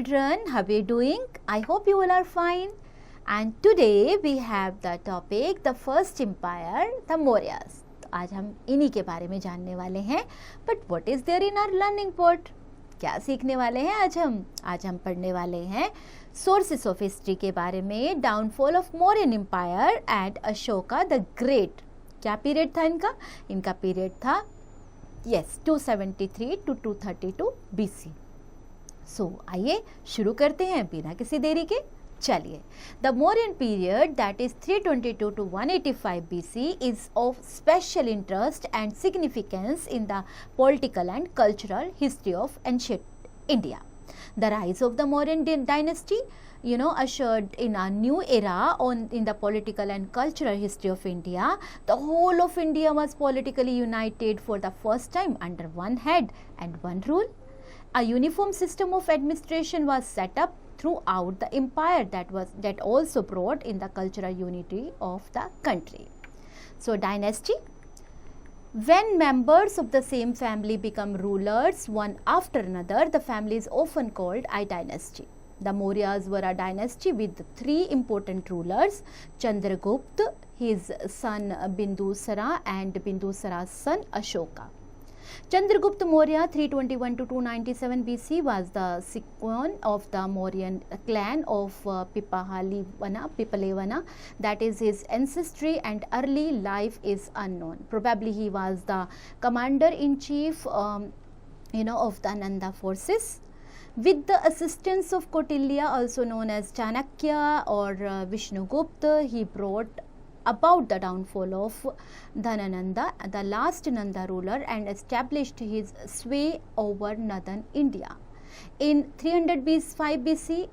children, how are you doing? I hope you all are fine. And today we have the topic the first empire, the Mauryas. तो आज हम इन्हीं के बारे में जानने वाले हैं. But what is there in our learning pot? क्या सीखने वाले हैं आज हम पढ़ने वाले हैं सोर्सेस ऑफ हिस्ट्री के बारे में. Downfall of Mauryan empire and Ashoka the great. क्या पीरियड था इनका पीरियड था 273 to 232 BC. सो आइए शुरू करते हैं बिना किसी देरी के. चलिए, the Mauryan period that is 322 to 185 BC is of special interest and significance in the political and cultural history of ancient India. The rise of the Mauryan dynasty, ushered in a new era in the political and cultural history of India. The whole of India was politically united for the first time under one head and one rule. A uniform system of administration was set up throughout the empire that also brought in the cultural unity of the country. So dynasty, when members of the same family become rulers one after another, the family is often called a dynasty. The Mauryas were a dynasty with three important rulers: Chandragupta, his son Bindusara, and Bindusara's son Ashoka. Chandragupta Maurya 321 to 297 BC was the scion of the Mauryan clan of Pipalevana. That is, his ancestry and early life is unknown. Probably he was the commander-in-chief of the Nanda forces. With the assistance of Kautilya, also known as Chanakya or Vishnugupta, he brought about the downfall of Dhanananda, the last Nanda ruler, and established his sway over northern India. In 305 BC,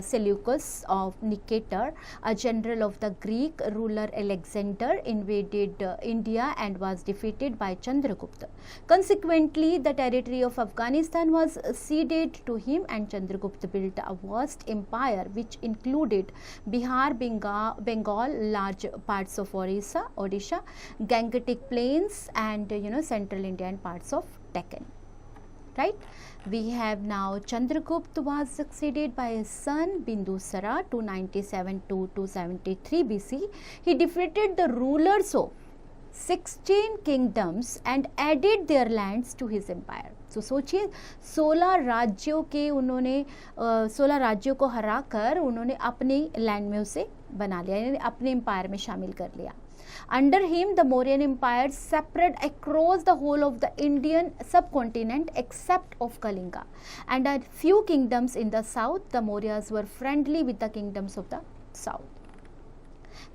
Seleucus of Nicator, a general of the Greek ruler Alexander, invaded India and was defeated by Chandragupta. Consequently, the territory of Afghanistan was ceded to him, and Chandragupta built a vast empire which included Bihar, Bengal, large parts of Odisha, Gangetic plains, and central India and parts of Deccan. Right? We have now Chandragupta was succeeded by his son Bindusara 297 to 273 BC. He defeated the rulers of 16 kingdoms and added their lands to his empire. So सोचिए 16 राज्यों को हराकर उन्होंने अपने land में उसे बना लिया, यानी अपने एम्पायर में शामिल कर लिया. Under him, the Mauryan Empire spread across the whole of the Indian subcontinent except of Kalinga, and a few kingdoms in the south. The Mauryas were friendly with the kingdoms of the south.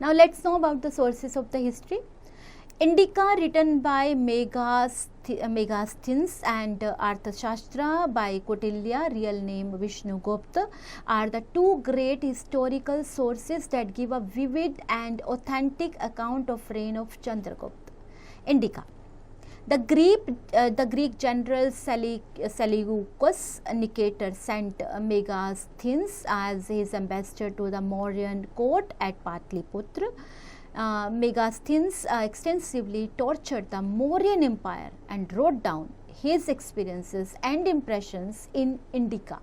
Now let's know about the sources of the history. Indica, written by Megasthenes, and Arthashastra by Kautilya, real name Vishnugupta, are the two great historical sources that give a vivid and authentic account of reign of Chandragupta. Indica. The Greek general Seleucus Nicator sent Megasthenes as his ambassador to the Mauryan court at Patliputra. Megasthenes extensively tortured the Mauryan Empire and wrote down his experiences and impressions in Indica.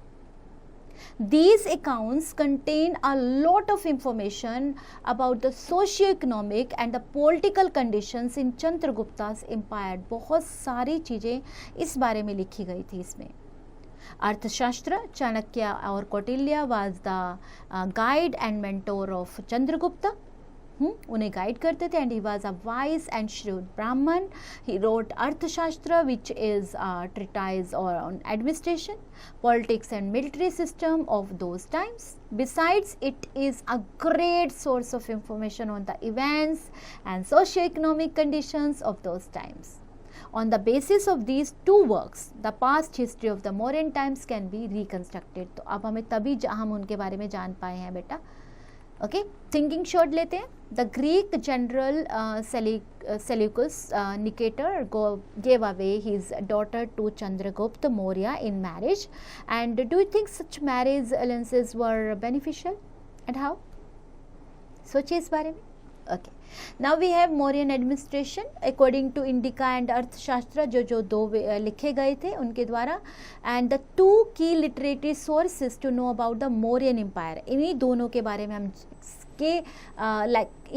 These accounts contain a lot of information about the socio-economic and the political conditions in Chandragupta's empire. बहुत सारी चीज़ें इस बारे में लिखी गई थी इसमें. अर्थशास्त्र, चाणक्य और Kautilya was the guide and mentor of Chandragupta. उन्हें गाइड करते थे, and he was a wise and shrewd Brahman. He wrote Arthashastra, which is a treatise on administration, politics and military system of those times. Besides, it is a great source of information on the events and socio-economic conditions of those times. On the basis of these two works, the past history of the Mauryan times can be reconstructed. तो अब हमें तभी हम उनके बारे में जान पाए हैं बेटा. ओके, थिंकिंग शॉट लेते हैं. The Greek general Seleucus Nicator gave away his daughter to Chandragupta Maurya in marriage. And do you think such marriage alliances were beneficial, and how? सोचिए इस बारे में. Okay. Now we have Mauryan administration according to Indica and Arthashastra, जो दो लिखे गए थे उनके द्वारा, and the two key literary sources to know about the Mauryan empire, इन्हीं दोनों के बारे में हम के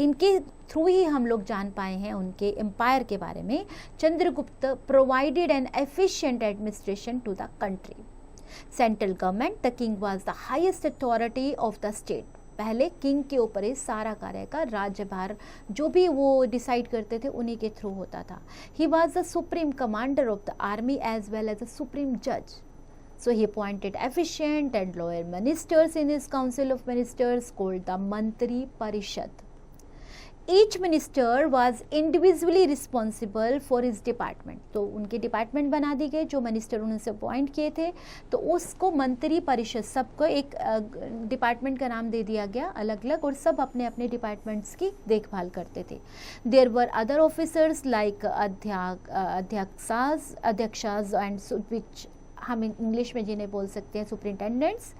इनके थ्रू ही हम लोग जान पाए हैं उनके एम्पायर के बारे में. Chandragupta provided an efficient administration to the country. Central government, the king was the highest authority of the state. पहले किंग के ऊपर ही सारा कार्य का राज्यभार जो भी वो डिसाइड करते थे उन्हीं के थ्रू होता था. He was the supreme commander of the army as well as the supreme जज. So he appointed efficient and loyal ministers in his council of ministers called the Mantri Parishad. Each minister was individually responsible for his department. तो उनके department बना दी गई, जो minister उनसे appoint किए थे तो उसको मंत्री परिषद, सबको एक डिपार्टमेंट का नाम दे दिया गया अलग अलग, और सब अपने अपने डिपार्टमेंट्स की देखभाल करते थे. There were other officers like अध्यक्षाज एंड विच हम इंग्लिश में जिन्हें बोल सकते हैं सुपरिंटेंडेंट्स,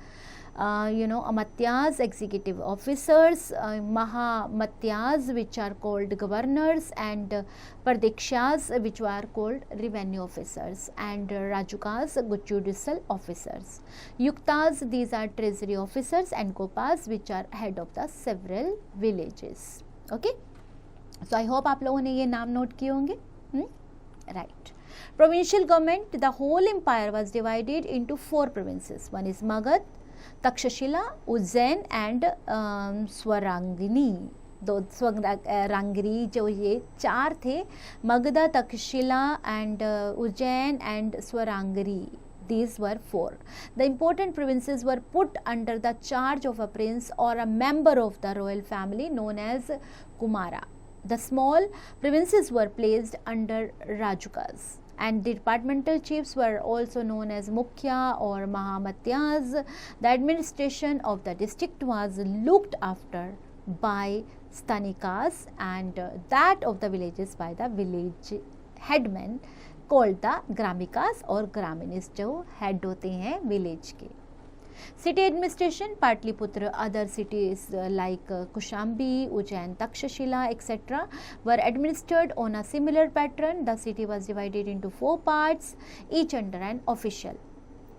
अमत्याज एग्जीक्यूटिव ऑफिसर्स, महामत्याज which are called governors, and परदीक्षाज which are called revenue officers, and राजुकाज जुडिशल ऑफिसर्स. युक्ताज, these are treasury officers, and गोपाज which are head of the several villages. Okay, so I hope आप लोगों ने ये नाम नोट किए होंगे. Right. Provincial government, the whole empire was divided into 4 provinces. One is Magad, Takshashila, Ujjain and Swarangini. दो स्वरंगिनी जो ये 4 थे, Magadha, Takshashila and Ujjain and Swarangiri. These were 4. The important provinces were put under the charge of a prince or a member of the royal family known as Kumara. The small provinces were placed under Rajukas, and the departmental chiefs were also known as Mukhya or Mahamatyas. The administration of the district was looked after by Stanikas, and that of the villages by the village headmen called the Gramikas or Graminis, जो head होते हैं village के. City administration, Patliputra, other cities like Kushambi, Ujjain, Takshashila, etc. were administered on a similar pattern. The city was divided into 4 parts, each under an official.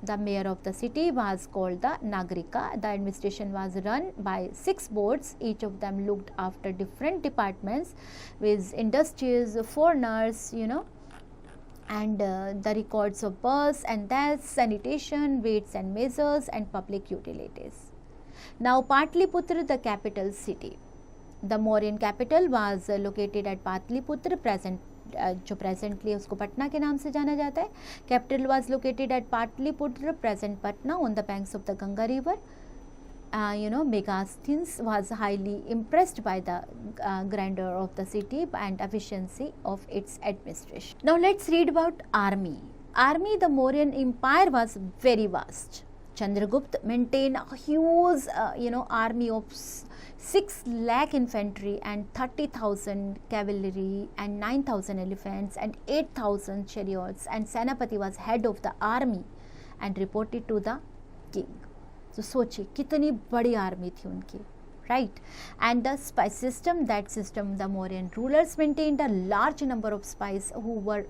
The mayor of the city was called the Nagrika. The administration was run by 6 boards. Each of them looked after different departments with industries, foreigners, and the records of births and deaths, sanitation, weights and measures, and public utilities. Now Patliputra, the capital city. The Mauryan capital was located at Patliputra, जो presently उसको पटना के नाम से जाना जाता है. Capital was located at Patliputra, present Patna, on the banks of the Ganga river. Megasthenes was highly impressed by the grandeur of the city and efficiency of its administration. Now let's read about army. Army, the Mauryan Empire was very vast. Chandragupta maintained a huge, army of 6 lakh infantry and 30,000 cavalry and 9,000 elephants and 8,000 chariots, and Senapati was head of the army and reported to the king. तो सोचिए कितनी बड़ी army थी उनकी, right? And the spy system, that system the Mauryan rulers maintained a large number of spies who were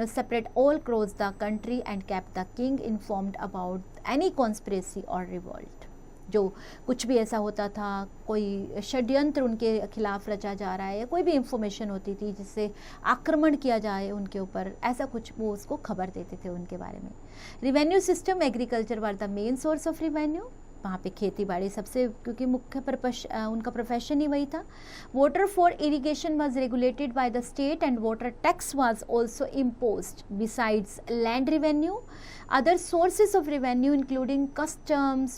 separate all across the country and kept the king informed about any conspiracy or revolt. जो कुछ भी ऐसा होता था, कोई षड्यंत्र उनके खिलाफ रचा जा रहा है, या कोई भी इंफॉर्मेशन होती थी जिससे आक्रमण किया जाए उनके ऊपर, ऐसा कुछ वो उसको खबर देते थे उनके बारे में. Revenue system, agriculture were the main source of revenue. वहाँ पे खेती बाड़ी सबसे, क्योंकि मुख्य उनका प्रोफेशन ही वही था. Water for irrigation was regulated by the state and water tax was also imposed besides land revenue. Other sources of revenue including customs,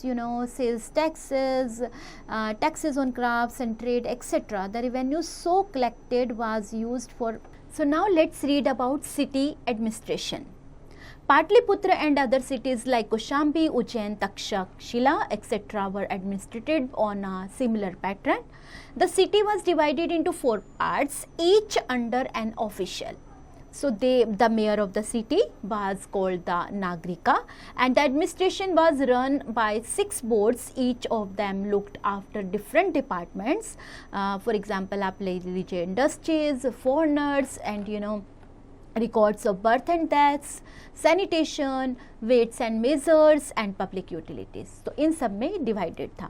sales taxes, taxes on crafts and trade, etc. The revenue so collected was used for. So now let's read about city administration. Patliputra and other cities like Kushambi, Ujjain, Takshashila, etc. were administered on a similar pattern. The city was divided into 4 parts, each under an official. So the mayor of the city was called the Nagrika, and the administration was run by 6 boards. Each of them looked after different departments. For example, आप ले लीजिए industries, foreigners, and records of birth and deaths, sanitation, weights and measures, and public utilities. तो इन सब में divided था.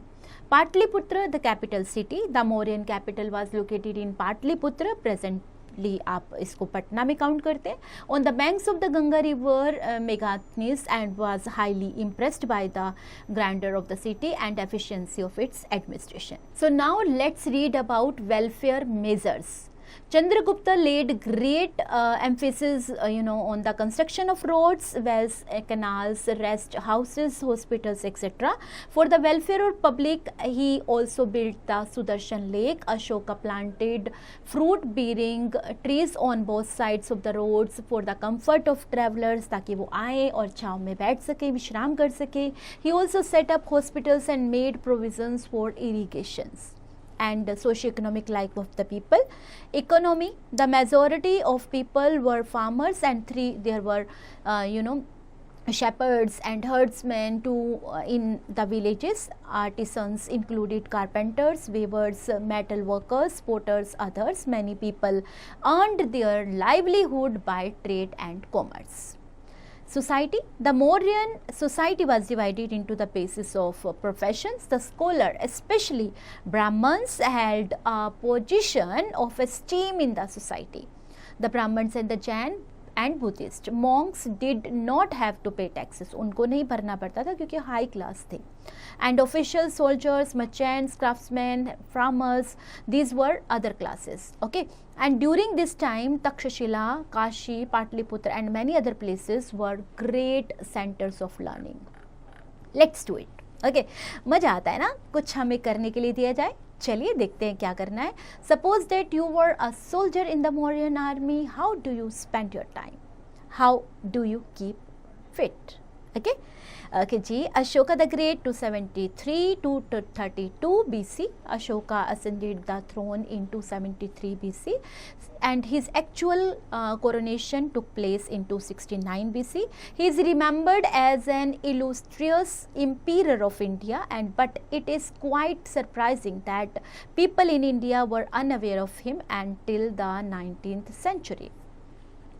Patliputra, the capital city, the Mauryan capital was located in Patliputra, presently आप इसको पटना में काउंट करते हैं. On the banks of the Ganga river, Megasthenes and was highly impressed by the grandeur of the city and efficiency of its administration. So now let's read about welfare measures. Chandragupta laid great emphasis, on the construction of roads, wells, canals, rest houses, hospitals, etc. For the welfare of public, he also built the Sudarshan Lake. Ashoka planted fruit-bearing trees on both sides of the roads for the comfort of travelers, ताकि वो आए और छाँव में बैठ सके, विश्राम कर सके. He also set up hospitals and made provisions for irrigations. And the socio-economic life of the people. Economy, the majority of people were farmers, and there were shepherds and herdsmen too in the villages. Artisans included carpenters, weavers, metal workers, potters, others. Many people earned their livelihood by trade and commerce. Society, the Mauryan society was divided into the basis of professions. The scholar, especially Brahmins, held a position of esteem in the society. The Brahmins and the Jain and Buddhist monks did not have to pay taxes. उनको नहीं भरना पड़ता था क्योंकि high class थे. And officials, soldiers, merchants, craftsmen, farmers, these were other classes. Okay. And during this time, Takshashila, Kashi, Patliputra and many other places were great centers of learning. Let's do it. Okay. मजा आता है ना कुछ हमें करने के लिए दिया जाए. चलिए देखते हैं क्या करना है. Suppose that you were a soldier in the Mauryan army. How do you spend your time? How do you keep fit? Okay. Okay ji, Ashoka the Great 273 to 232 BC. Ashoka ascended the throne in 273 BC, and his actual coronation took place in 269 BC. He is remembered as an illustrious emperor of India, but it is quite surprising that people in India were unaware of him until the 19th century.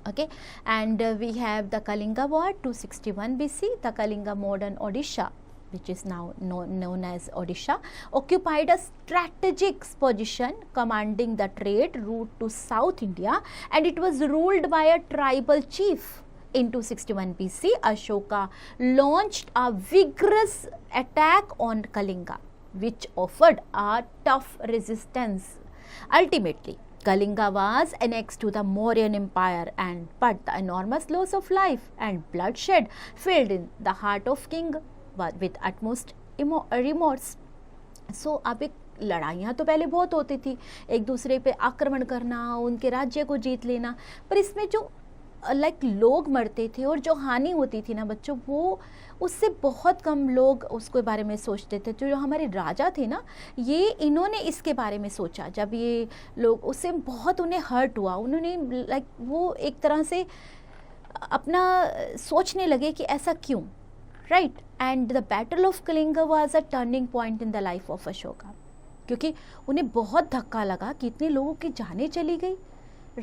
Okay, and we have the Kalinga War 261 BC. The Kalinga, modern Odisha, which is now known as Odisha, occupied a strategic position commanding the trade route to South India, and it was ruled by a tribal chief. In 261 BC, Ashoka launched a vigorous attack on Kalinga, which offered a tough resistance. Ultimately, Kalinga was annexed to the Mauryan Empire, but the enormous loss of life and bloodshed filled in the heart of king with utmost remorse. So, अब एक लड़ाइयाँ तो पहले बहुत होती थी, एक दूसरे पे आक्रमण करना, उनके राज्य को जीत लेना, पर इसमें जो लोग मरते थे और जो हानि होती थी ना बच्चों, वो उससे बहुत कम लोग उसके बारे में सोचते थे. जो हमारे राजा थे ना, ये इन्होंने इसके बारे में सोचा. जब ये लोग, उससे बहुत उन्हें हर्ट हुआ, उन्होंने वो एक तरह से अपना सोचने लगे कि ऐसा क्यों, right. And the battle of Kalinga was a turning point in the life of Ashoka, क्योंकि उन्हें बहुत धक्का लगा कि इतने लोगों की जानें चली गई.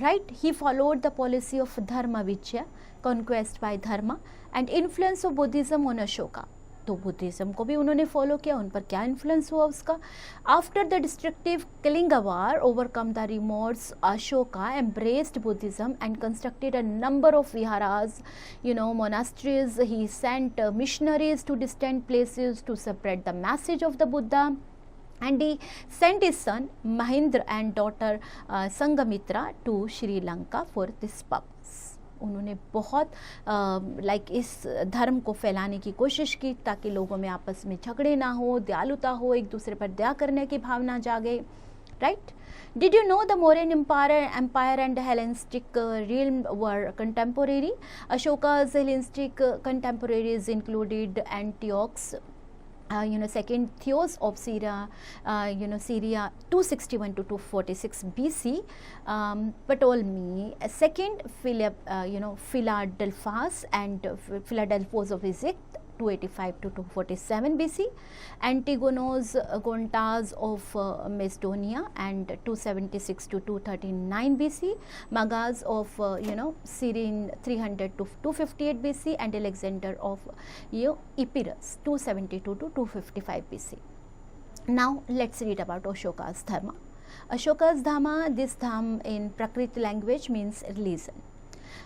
Right, he followed the policy of Dharma Vichya, conquest by Dharma, and influence of Buddhism on Ashoka. तो बुद्धिज्म को भी उन्होंने फॉलो किया. उन पर क्या इन्फ्लुएंस हुआ उसका? After the destructive Kalinga war, overcome the remorse, Ashoka embraced Buddhism and constructed a number of viharas, monasteries. He sent missionaries to distant places to spread the message of the Buddha. And he sent his son Mahindra and daughter Sangamitra to Sri Lanka for this purpose. उन्होंने बहुत इस धर्म को फैलाने की कोशिश की ताकि लोगों में आपस में झगड़े ना हो, दयालुता हो, एक दूसरे पर दया करने की भावना जागे. Right? Did you know the Mauryan Empire and the Hellenistic realm were contemporary? Ashoka's Hellenistic contemporaries included Antiochus, second Theos of Syria, Syria 261 to 246 BC, Ptolemy, second Philadelphus and Philadelphus of Egypt 285 to 247 BC, Antigonos Gontas of Macedonia and 276 to 239 BC, Magas of Syrian 300 to 258 BC, and Alexander of Epirus 272 to 255 BC. Now let's read about Ashoka's Dharma. Ashoka's Dharma, this Dham in Prakrit language means religion.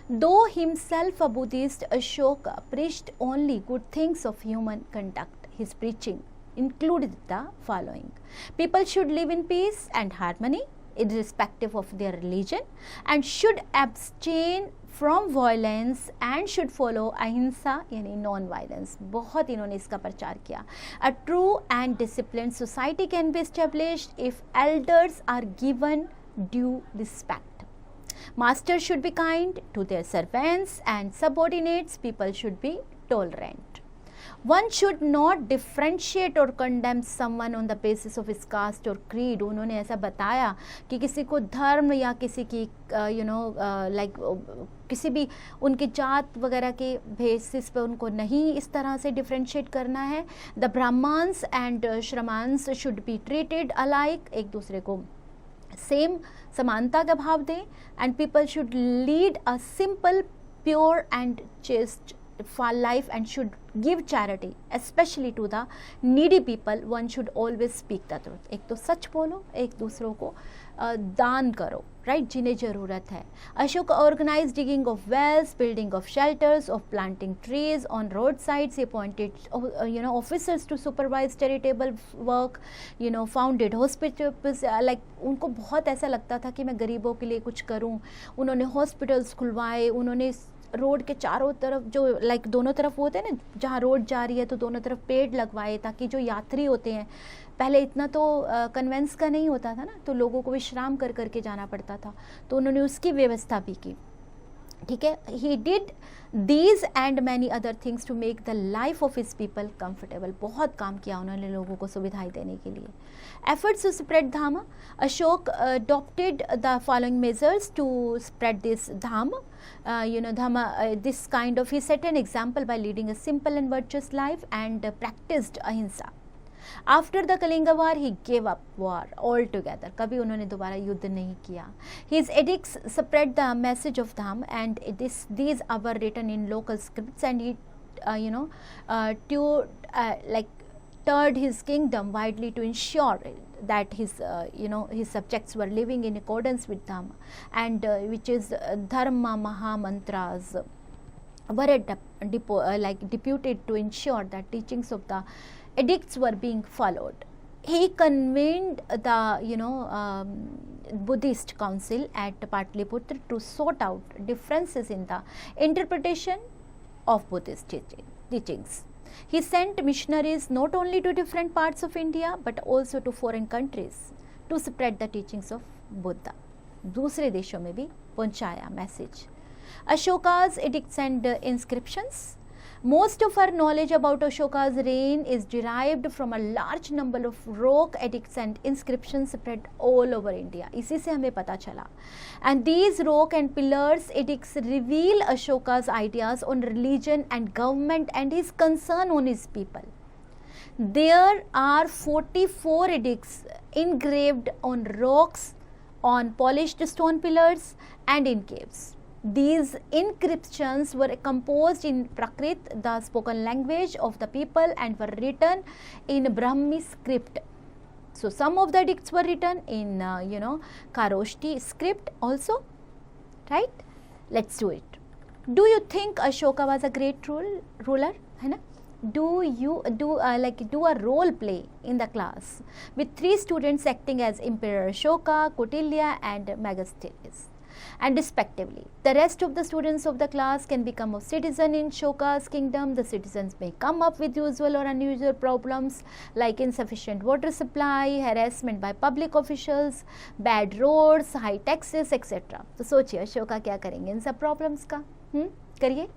Though himself a Buddhist, Ashoka preached only good things of human conduct. His preaching included the following: people should live in peace and harmony, irrespective of their religion, and should abstain from violence and should follow ahimsa यानी non violence. बहुत इन्होंने इसका प्रचार किया. A true and disciplined society can be established if elders are given due respect. Masters should be kind to their servants and subordinates. People should be tolerant. One should not differentiate or condemn someone on the basis of his caste or creed. उन्होंने ऐसा बताया कि किसी को धर्म या किसी की किसी भी उनकी जात वगैरह के बेसिस पे उनको नहीं इस तरह से डिफ्रेंशिएट करना है. द ब्राह्मण्स एंड श्रमांस शुड बी ट्रीटेड अलाइक, एक दूसरे को सेम समानता का भाव दें. And people should lead a simple pure and chaste life and should give charity, especially to the needy people. One should always speak the truth. एक तो सच बोलो, एक दूसरों को दान करो, right, जिन्हें ज़रूरत है. Ashoka organized digging of wells, building of shelters, of planting trees on roadsides. He appointed officers to supervise charitable work, founded hospitals. उनको बहुत ऐसा लगता था कि मैं गरीबों के लिए कुछ करूं. उन्होंने हॉस्पिटल्स खुलवाए. उन्होंने रोड के चारों तरफ जो दोनों तरफ होते हैं ना, जहाँ रोड जा रही है तो दोनों तरफ पेड़ लगवाए ताकि जो यात्री होते हैं, पहले इतना तो कन्वेंस का नहीं होता था ना, तो लोगों को विश्राम कर करके जाना पड़ता था, तो उन्होंने उसकी व्यवस्था भी की. ठीक है. He did these and many other things to make the life of his people comfortable. बहुत काम किया उन्होंने लोगों को सुविधाएं देने के लिए. Efforts to spread Dhamma. Ashok adopted the following measures to spread this Dhamma. Dhamma, this kind of, he set an example by leading a simple and virtuous life and practiced ahimsa. After the Kalinga war, he gave up war altogether. कभी उन्होंने दोबारा युद्ध नहीं किया. His edicts spread the message of Dham, and these were written in local scripts, and he toured his kingdom widely to ensure that his subjects were living in accordance with Dham, and which is Dharma Maha Mantras were deputed to ensure that teachings of the edicts were being followed. He convened the Buddhist council at Patliputra to sort out differences in the interpretation of Buddhist teachings. He sent missionaries not only to different parts of India but also to foreign countries to spread the teachings of Buddha. दूसरे देशों में भी पहुंचाया message. Ashoka's edicts and inscriptions. Most of our knowledge about Ashoka's reign is derived from a large number of rock edicts and inscriptions spread all over India. इसी से हमें पता चला. And these rock and pillars edicts reveal Ashoka's ideas on religion and government and his concern on his people. There are 44 edicts engraved on rocks, on polished stone pillars, and in caves. These inscriptions were composed in Prakrit, the spoken language of the people, and were written in Brahmi script. So some of the edicts were written in Kharoshti script also, right? Let's do it. Do you think Ashoka was a great ruler? है ना? Do a role play in the class with 3 students acting as Emperor Ashoka, Kautilya, and Megasthenes, and respectively. The rest of the students of the class can become a citizen in Ashoka's kingdom. The citizens may come up with usual or unusual problems like insufficient water supply, harassment by public officials, bad roads, high taxes, etc. तो सोचिए अशोका क्या करेंगे इन सब problems का. करिए.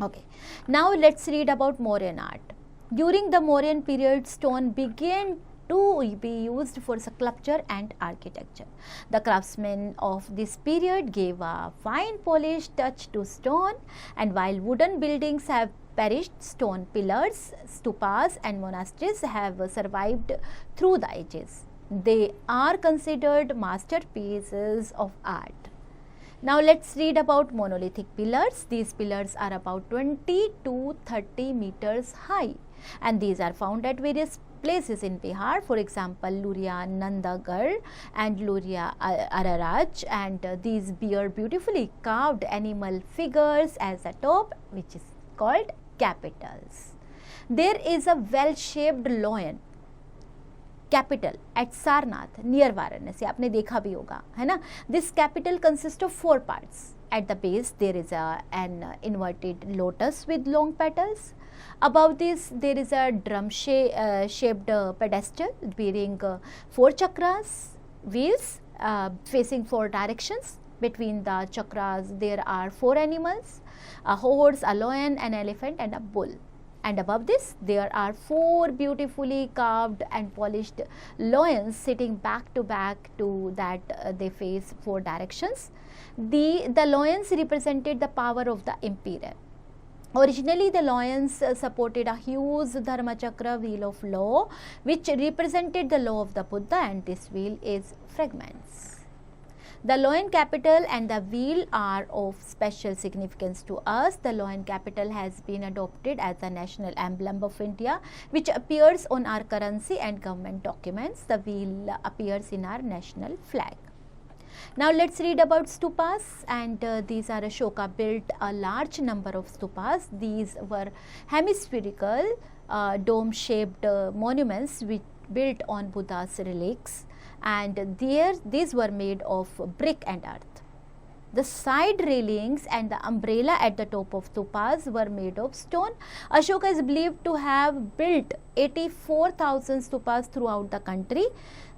Okay. Now let's read about Mauryan art. During the Mauryan period, stone began to be used for sculpture and architecture. The craftsmen of this period gave a fine polished touch to stone, and while wooden buildings have perished, stone pillars, stupas and monasteries have survived through the ages. They are considered masterpieces of art. Now let's read about monolithic pillars. These pillars are about 20 to 30 meters high, and these are found at various places in Bihar, for example Luria Nandagarh and Luria Araraj, and these bear beautifully carved animal figures as a top, which is called capitals. There is a well-shaped lion capital at Sarnath near Varanasi, आपने देखा भी होगा, है ना. This capital consists of 4 parts. At the base there is an inverted lotus with long petals. Above this there is a drum shaped pedestal bearing 4 chakras, wheels facing 4 directions. Between the chakras there are 4 animals, a horse, a lion, an elephant and a bull. And above this there are 4 beautifully carved and polished lions sitting back to back to that they face 4 directions. The lions represented the power of the emperor. Originally the lions supported a huge dharma chakra wheel of law which represented the law of the Buddha, and this wheel is fragments. The lion capital and the wheel are of special significance to us. The lion capital has been adopted as the national emblem of India, which appears on our currency and government documents. The wheel appears in our national flag. Now let's read about stupas, and these are Ashoka built a large number of stupas. These were hemispherical dome shaped monuments which built on Buddha's relics, and these were made of brick and earth. The side railings and the umbrella at the top of stupas were made of stone. Ashoka is believed to have built 84,000 stupas throughout the country.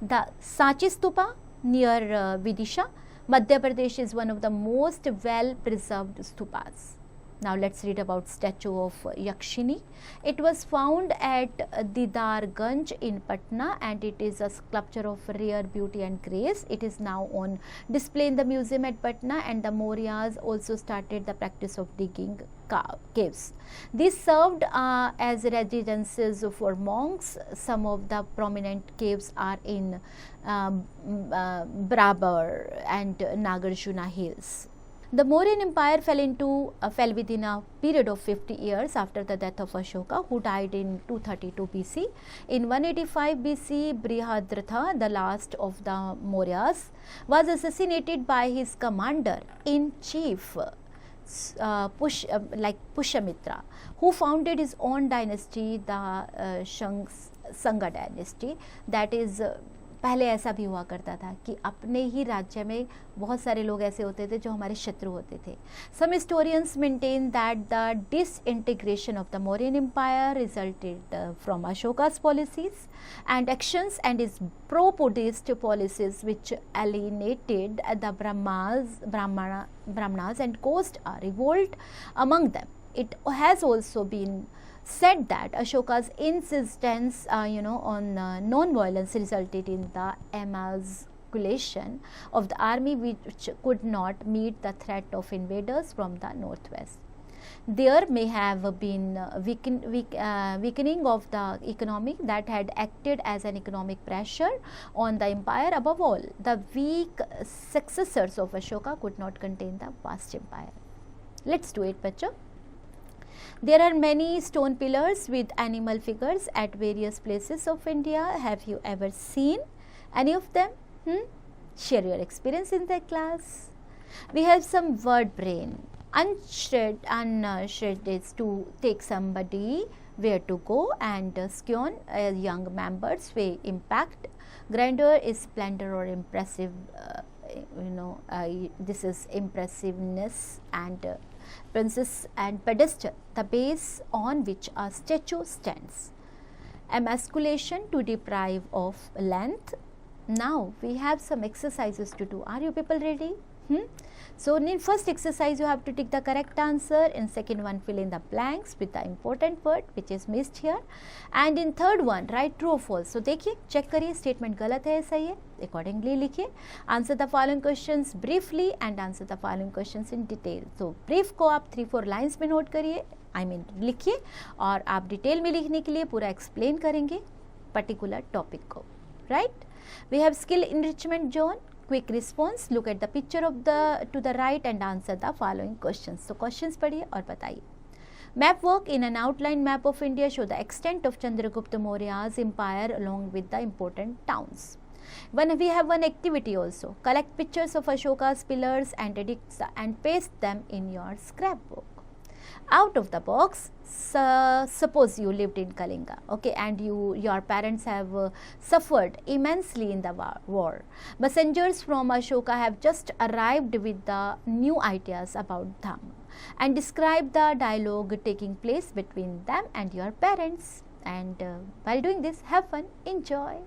The Sanchi stupa near Vidisha, Madhya Pradesh, is one of the most well preserved stupas. Now let's read about statue of Yakshini. It was found at Didarganj in Patna, and it is a sculpture of rare beauty and grace. It is now on display in the museum at Patna, and the Mauryas also started the practice of digging caves. These served as residences for monks. Some of the prominent caves are in Brabar and Nagarjuna hills. The Mauryan Empire fell within a period of 50 years after the death of Ashoka, who died in 232 BC. In 185 BC, Brihadratha, the last of the Mauryas, was assassinated by his commander-in-chief, Pushyamitra, who founded his own dynasty, the Sanga dynasty. That is, पहले ऐसा भी हुआ करता था कि अपने ही राज्य में बहुत सारे लोग ऐसे होते थे जो हमारे शत्रु होते थे. Some historians maintain that the disintegration of the Mauryan Empire resulted from Ashoka's policies and actions and his pro-Buddhist policies, which alienated the Brahmanas and caused a revolt among them. It has also been said that Ashoka's insistence on non-violence resulted in the emasculation of the army, which could not meet the threat of invaders from the northwest. There may have been weakening of the economy that had acted as an economic pressure on the empire. Above all, the weak successors of Ashoka could not contain the vast empire. Let's do it, bacha. There are many stone pillars with animal figures at various places of India. Have you ever seen any of them? Share your experience in the class. We have some word brain. Unshred is to take somebody where to go, and scion, young members, sway, impact. Grandeur is splendor or impressive. This is impressiveness, and princess and pedestal, the base on which a statue stands. Emasculation, to deprive of length. Now we have some exercises to do. Are you people ready? So in first exercise you have to tick the correct answer, in second one fill in the blanks with the important word which is missed here, and in third one write true or false. So देखिए check करिए statement गलत है सही है, accordingly लिखिए. Answer the following questions briefly and answer the following questions in detail. तो brief को आप 3-4 lines में नोट करिए, लिखिए, और आप डिटेल में लिखने के लिए पूरा एक्सप्लेन करेंगे पर्टिकुलर टॉपिक को. Right, we have skill enrichment zone. Quick response, look at the picture of the to the right and answer the following questions. तो क्वेश्चंस पढ़िए और बताइए. Map work in an outline map of India show the extent of Chandragupta Maurya's empire along with the important towns. We have one activity also. Collect pictures of Ashoka's pillars and paste them in your scrapbook. Out of the box, suppose you lived in Kalinga, okay, and your parents have suffered immensely in the war. Messengers from Ashoka have just arrived with the new ideas about Dham, and describe the dialogue taking place between them and your parents. And while doing this, have fun, enjoy.